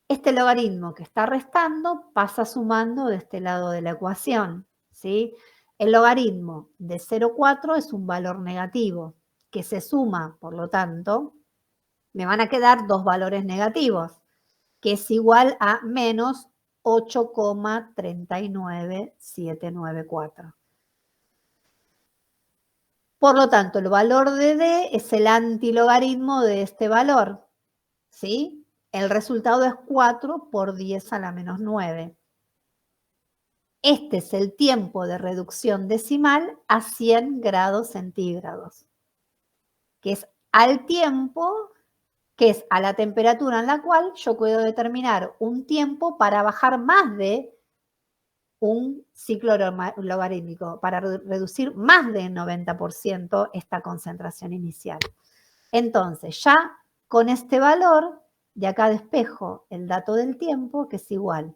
Este logaritmo que está restando pasa sumando de este lado de la ecuación, ¿sí? El logaritmo de 0,4 es un valor negativo que se suma, por lo tanto, me van a quedar dos valores negativos, que es igual a menos 8,39794. Por lo tanto, el valor de D es el antilogaritmo de este valor, ¿sí? El resultado es 4 por 10 a la menos 9. Este es el tiempo de reducción decimal a 100 grados centígrados, que es al tiempo, que es a la temperatura en la cual yo puedo determinar un tiempo para bajar más de un ciclo logarítmico para reducir más del 90% esta concentración inicial. Entonces, ya con este valor, de acá despejo el dato del tiempo, que es igual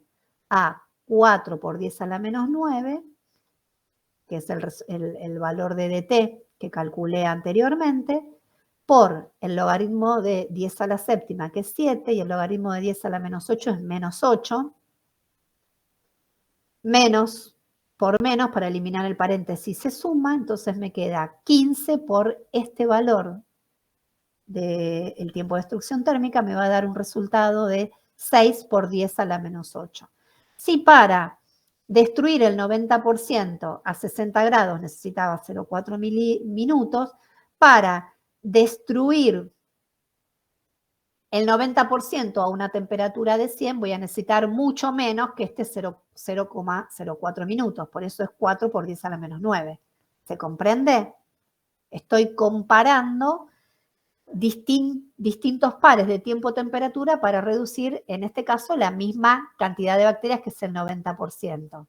a 4 por 10 a la menos 9, que es el valor de dt que calculé anteriormente, por el logaritmo de 10 a la séptima, que es 7, y el logaritmo de 10 a la menos 8 es menos 8, menos por menos, para eliminar el paréntesis, se suma, entonces me queda 15 por este valor del tiempo de destrucción térmica, me va a dar un resultado de 6 por 10 a la menos 8. Si para destruir el 90% a 60 grados necesitaba 0,4 minutos, para destruir el 90% a una temperatura de 100 voy a necesitar mucho menos que este 0,04 minutos. Por eso es 4 por 10 a la menos 9. ¿Se comprende? Estoy comparando distintos pares de tiempo-temperatura para reducir, en este caso, la misma cantidad de bacterias, que es el 90%.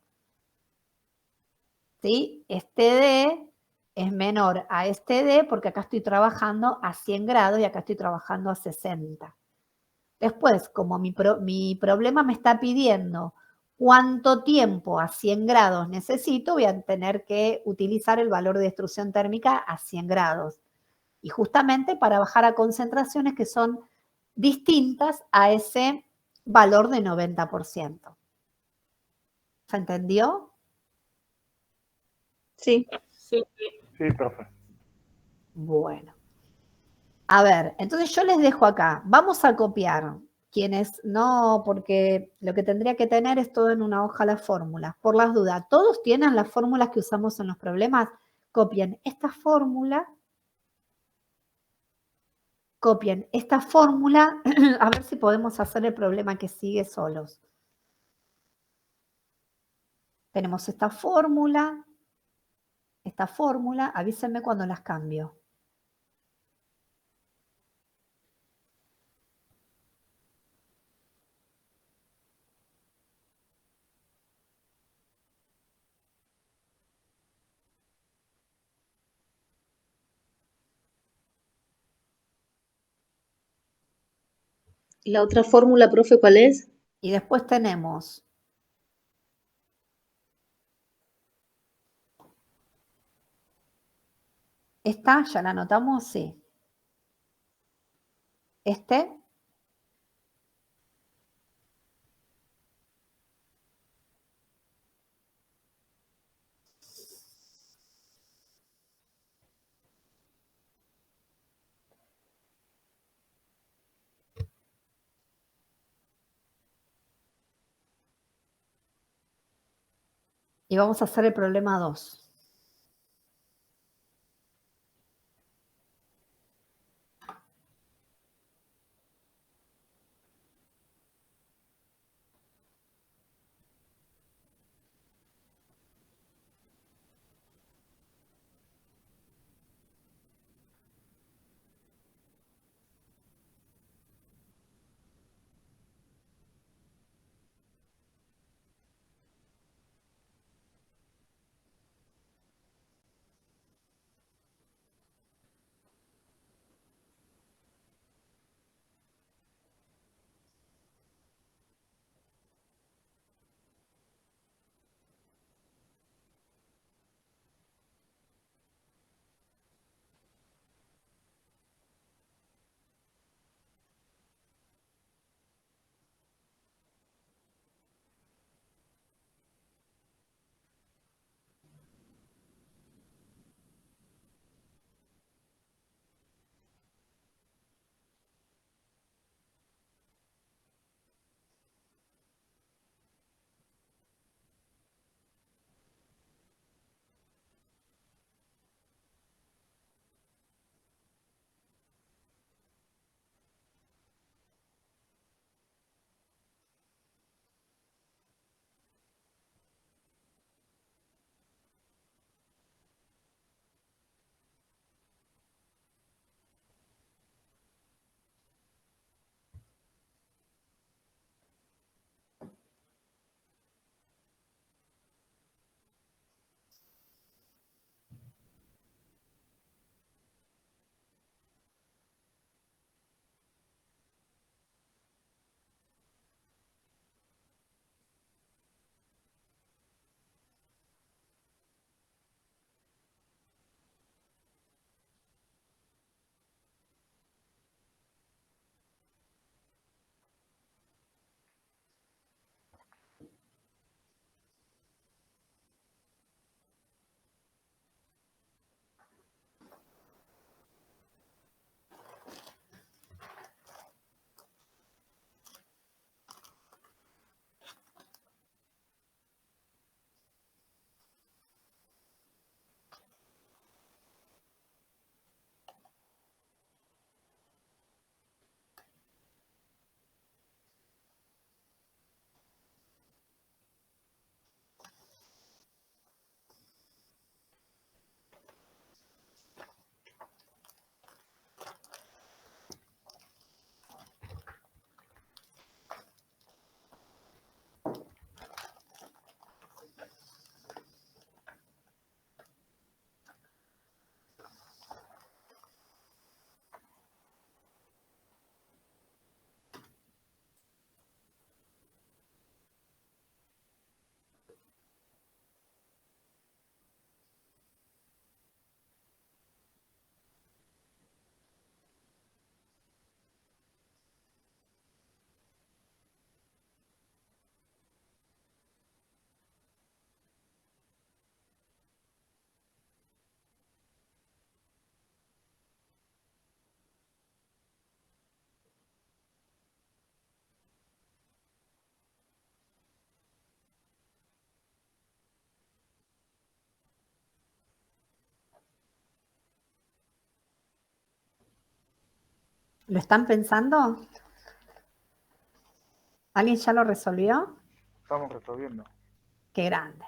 ¿Sí? Este D es menor a este D porque acá estoy trabajando a 100 grados y acá estoy trabajando a 60. Después, como mi problema me está pidiendo cuánto tiempo a 100 grados necesito, voy a tener que utilizar el valor de destrucción térmica a 100 grados. Y justamente para bajar a concentraciones que son distintas a ese valor de 90%. ¿Se entendió? Sí. Sí, Sí, profe. Bueno. A ver, entonces yo les dejo acá. Vamos a copiar. Quienes no, porque lo que tendría que tener es todo en una hoja las fórmulas. Por las dudas, ¿todos tienen las fórmulas que usamos en los problemas? Copien esta fórmula. Copien esta fórmula. A ver si podemos hacer el problema que sigue solos. Tenemos esta fórmula. Avísenme cuando las cambio. La otra fórmula, profe, ¿cuál es? Y después tenemos esta, ¿ya la anotamos? Sí. Este. Y vamos a hacer el problema 2. ¿Lo están pensando? ¿Alguien ya lo resolvió? Estamos resolviendo. Qué grande.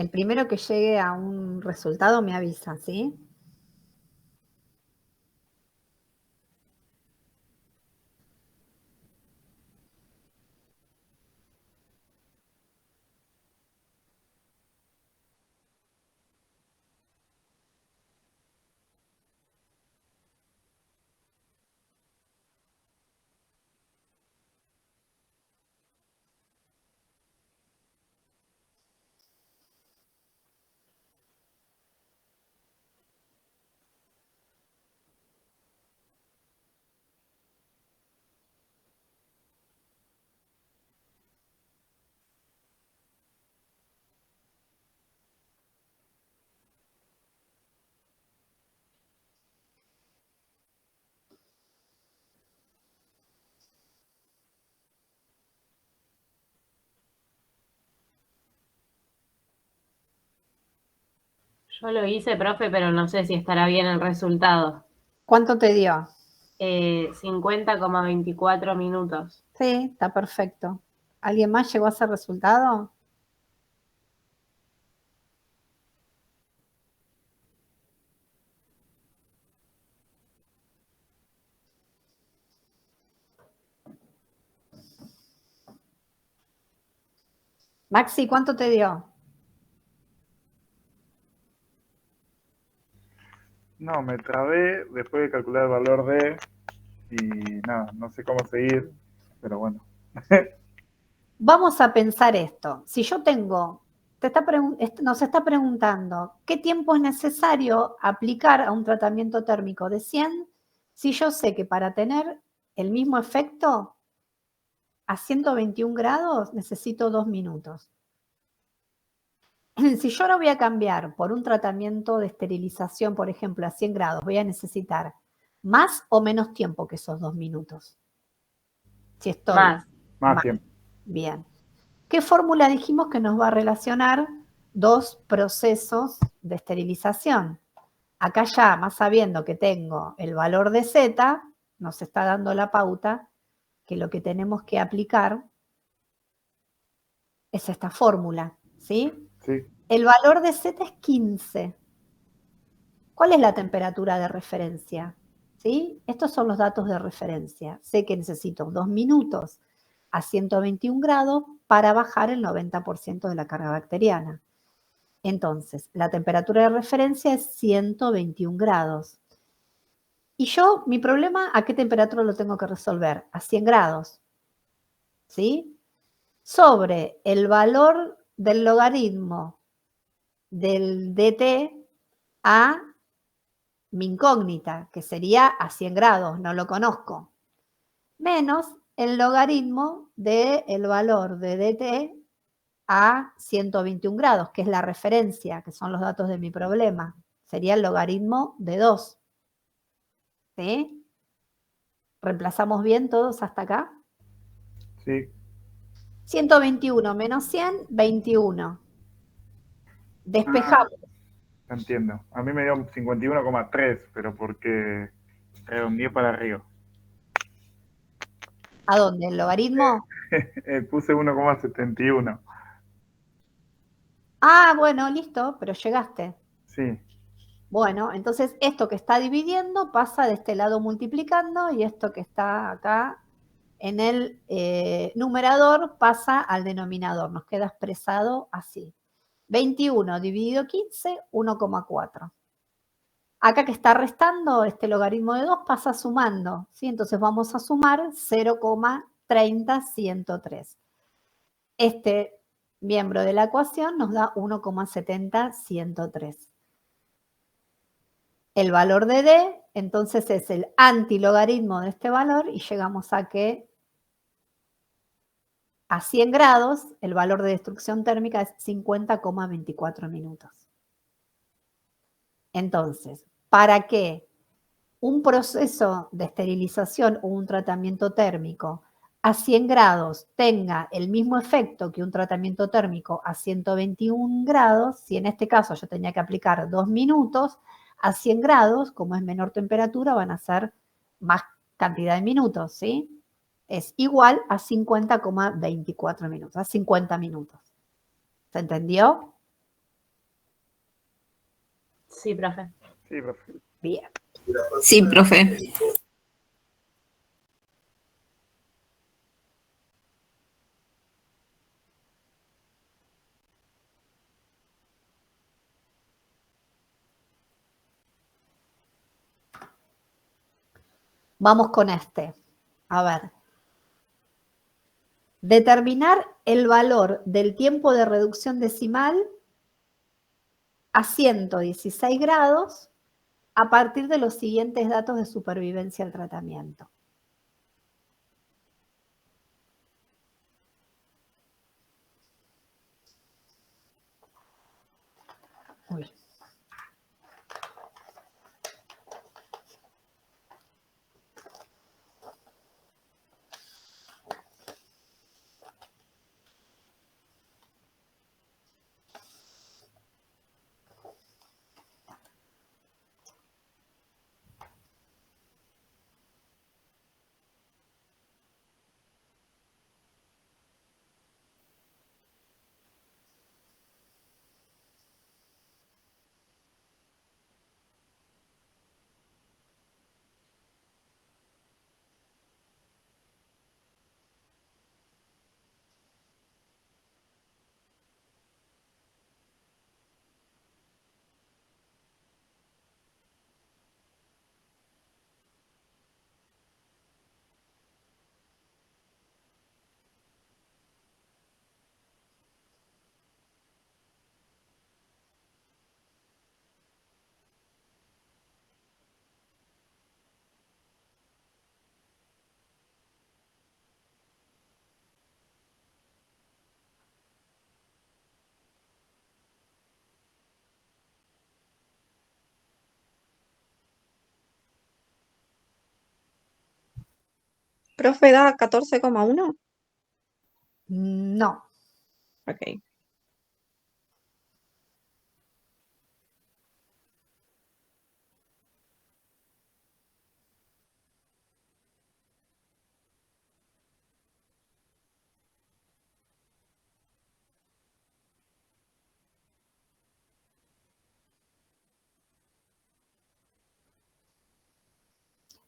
El primero que llegue a un resultado me avisa, ¿sí? Yo lo hice, profe, pero no sé si estará bien el resultado. ¿Cuánto te dio? 50,24 minutos. Sí, está perfecto. ¿Alguien más llegó a ese resultado? Maxi, ¿cuánto te dio? No, me trabé después de calcular el valor de y nada, no sé cómo seguir, pero bueno. Vamos a pensar esto. Si yo tengo, nos está preguntando, ¿qué tiempo es necesario aplicar a un tratamiento térmico de 100 si yo sé que para tener el mismo efecto a 121 grados necesito 2 minutos? Si yo ahora voy a cambiar por un tratamiento de esterilización, por ejemplo, a 100 grados, voy a necesitar más o menos tiempo que esos 2 minutos. Si estoy Más. Más mal. tiempo. Bien. ¿Qué fórmula dijimos que nos va a relacionar dos procesos de esterilización? Acá ya, más sabiendo que tengo el valor de Z, nos está dando la pauta que lo que tenemos que aplicar es esta fórmula, ¿sí? Sí, El valor de Z es 15. ¿Cuál es la temperatura de referencia? ¿Sí? Estos son los datos de referencia. Sé que necesito 2 minutos a 121 grados para bajar el 90% de la carga bacteriana. Entonces, la temperatura de referencia es 121 grados. Y yo, mi problema, ¿a qué temperatura lo tengo que resolver? A 100 grados. ¿Sí? Sobre el valor del logaritmo del dt a mi incógnita, que sería a 100 grados, no lo conozco, menos el logaritmo del valor de dt a 121 grados, que es la referencia, que son los datos de mi problema. Sería el logaritmo de 2. ¿Sí? ¿Reemplazamos bien todos hasta acá? sí. 121 menos 100, 21. Ah, Despejamos. entiendo. A mí me dio 51,3, pero porque redondeé para arriba. ¿A dónde? ¿El logaritmo? Puse 1,71. Ah, bueno, listo, pero llegaste. Sí, Bueno, entonces esto que está dividiendo pasa de este lado multiplicando y esto que está acá en el numerador pasa al denominador. Nos queda expresado así. 21 dividido 15, 1,4. Acá que está restando, este logaritmo de 2 pasa sumando, ¿sí? Entonces vamos a sumar 0,30103. Este miembro de la ecuación nos da 1,70103. El valor de D, entonces, es el antilogaritmo de este valor y llegamos a que a 100 grados el valor de destrucción térmica es 50,24 minutos. Entonces, para que un proceso de esterilización o un tratamiento térmico a 100 grados tenga el mismo efecto que un tratamiento térmico a 121 grados, si en este caso yo tenía que aplicar 2 minutos, a 100 grados, como es menor temperatura, van a ser más cantidad de minutos, ¿sí? Es igual a 50,24 minutos, a 50 minutos. ¿Se entendió? Sí, profe. sí, profe. Bien. Sí, profe. Vamos con este. A ver. Determinar el valor del tiempo de reducción decimal a 116 grados a partir de los siguientes datos de supervivencia al tratamiento. Uy. Profe, da 14,1. No. Ok.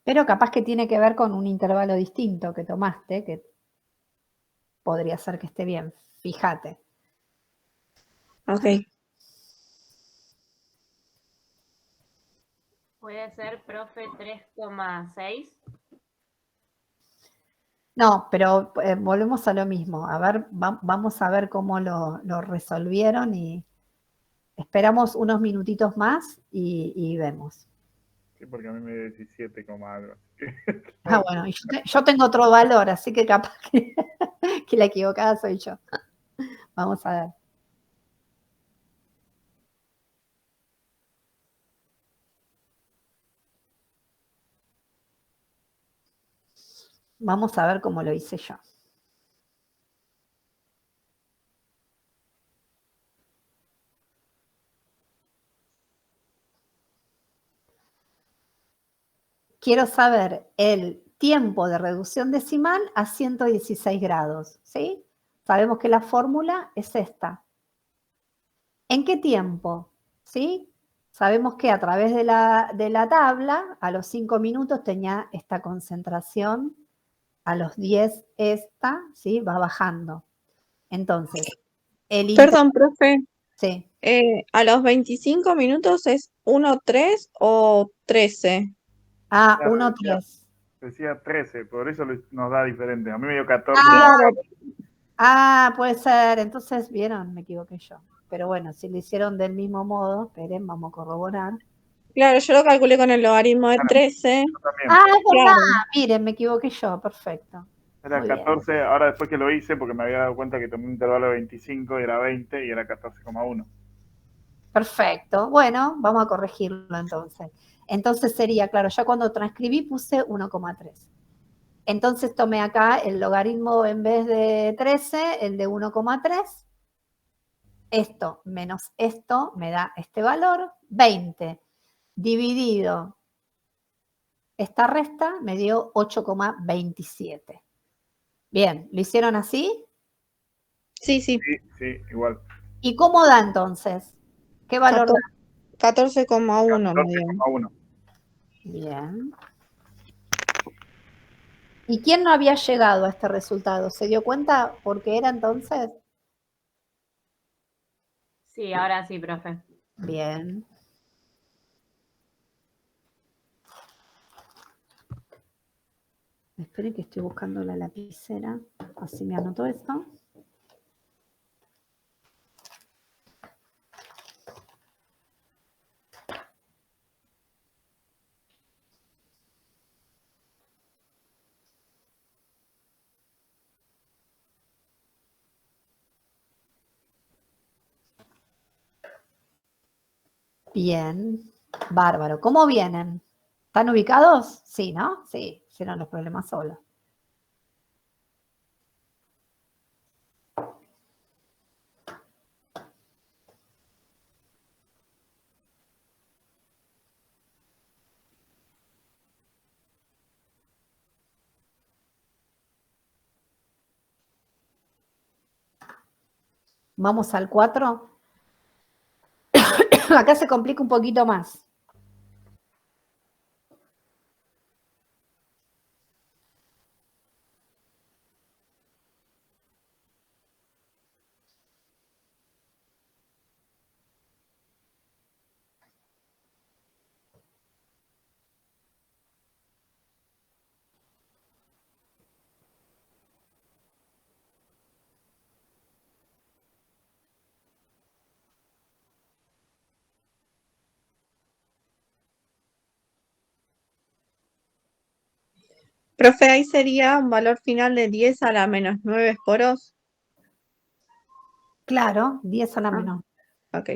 Pero capaz que tiene que ver con un intervalo distinto que tomaste, que podría ser que esté bien. Fíjate. Ok. Puede ser, profe, 3,6. No, pero volvemos a lo mismo. A ver, vamos a ver cómo lo resolvieron y esperamos unos minutitos más y vemos. Sí, porque a mí me dio 17, algo. Así que Ah, bueno, y yo tengo otro valor, así que capaz que la equivocada soy yo. Vamos a ver. Vamos a ver cómo lo hice yo. Quiero saber el tiempo de reducción decimal a 116 grados, ¿sí? Sabemos que la fórmula es esta. ¿En qué tiempo? ¿Sí? Sabemos que a través de la tabla, a los 5 minutos tenía esta concentración, a los 10 esta, ¿sí? Va bajando. Entonces, el Perdón, profe. sí. ¿A los 25 minutos es 1,3 o 13? Ah, Claro, 1, 3. decía 13, por eso nos da diferente. A mí me dio 14. Puede ser. Entonces, vieron, me equivoqué yo. Pero bueno, si lo hicieron del mismo modo, esperen, vamos a corroborar. Claro, yo lo calculé con el logaritmo de 13. Yo también. Ah, es verdad. Claro. Miren, me equivoqué yo. Perfecto. Era Muy bien. 14, ahora después que lo hice, porque me había dado cuenta que tomé un intervalo de 25 y era 20 y era 14,1. Perfecto. Bueno, vamos a corregirlo entonces. Entonces sería, claro, ya cuando transcribí puse 1,3. Entonces tomé acá el logaritmo en vez de 13, el de 1,3. Esto menos esto me da este valor, 20 dividido esta resta me dio 8,27. Bien, ¿lo hicieron así? Sí, sí. Sí, igual. ¿Y cómo da entonces? ¿Qué valor da? 14,1 me dio. 14,1. Bien. ¿Y quién no había llegado a este resultado? ¿Se dio cuenta por qué era entonces? Sí, ahora sí, profe. Bien. Esperen que estoy buscando la lapicera, así me anoto esto. Bien, bárbaro. ¿Cómo vienen? ¿Están ubicados? Sí, ¿no? Sí, hicieron los problemas solos. Vamos al 4. Acá se complica un poquito más. Profe, ahí sería un valor final de 10 a la menos 9 esporos. Claro, 10 a la Ah. menor. Ok.